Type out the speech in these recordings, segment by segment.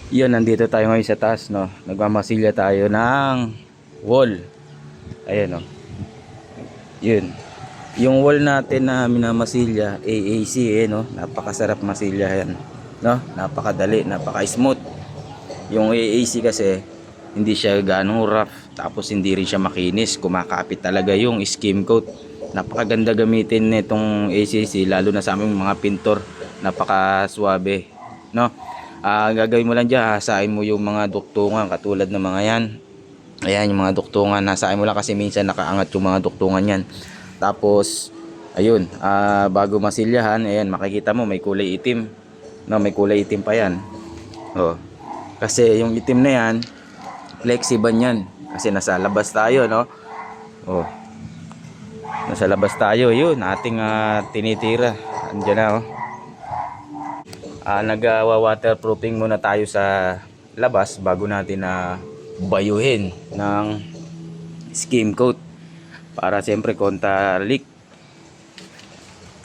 Yun, nandito tayo ngayon sa taas, no. Nagmamasilya tayo ng wall. Ayan, no. Yun. Yung wall natin na minamasilya, AAC, no. Napakasarap masilya yan, no. Napakadali, napaka-smooth. Yung AAC kasi hindi siya ganong rough, tapos hindi rin siya makinis. Kumakapit talaga yung skim coat. Napakaganda gamitin nitong ACC, lalo na sa aming mga pintor. Napaka-suabe, no. Gagawin mo lang dyan, hasain mo yung mga duktungan katulad ng mga yan. Ayan yung mga duktungan, hasain mo lang kasi minsan nakaangat yung mga duktungan yan. Tapos ayun, bago masilyahan, ayan makikita mo may kulay itim, no, may kulay itim pa yan. Oh, kasi yung itim na yan flexible yan kasi nasa labas tayo, no. Oh, nasa labas tayo, yun ating tinitira. Andiyan na, oh. Nag-waterproofing muna tayo sa labas bago natin bayuhin ng skim coat para siyempre kontra leak.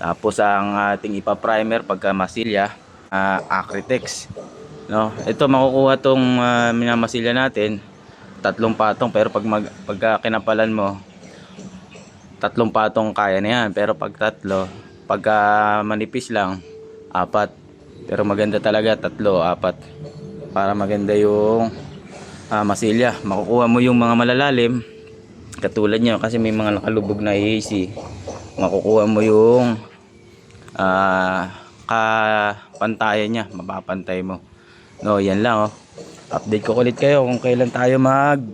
Tapos ang ating ipa-primer pagka masilya, Acrytex, no. Ito makukuha tong minamasilya natin 3 patong, pero pagka kinapalan mo 3 patong kaya na yan, pero pag 3, pagka manipis lang 4. Pero maganda talaga 3, 4 para maganda yung masilya. Makukuha mo yung mga malalalim katulad nyo kasi may mga nakalubog na AC. Makukuha mo yung kapantayan nya, mapapantay mo, no. Yan lang, oh. Update ko ulit kayo kung kailan tayo mag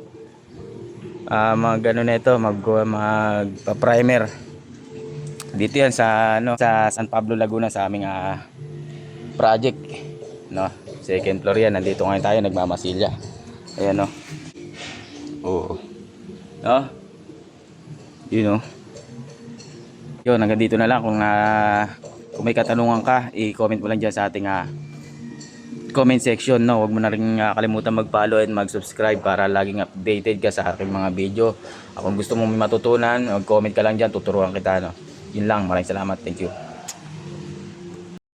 ano nito, magpa primer dito yan sa sa San Pablo, Laguna, sa aming project, no. Second floor yan, nandito ngayon tayo nagmamasilya. Ayan, no. Oo, no, you know. Yun, hanggang dito na lang. Kung may katanungan ka, i-comment mo lang dyan sa ating comment section, no. Huwag mo na rin kalimutan mag-follow and mag-subscribe para laging updated ka sa aking mga video. Kung gusto mo may matutunan, mag-comment ka lang dyan, tuturuan kita, no. Yun lang, maraming salamat, thank you.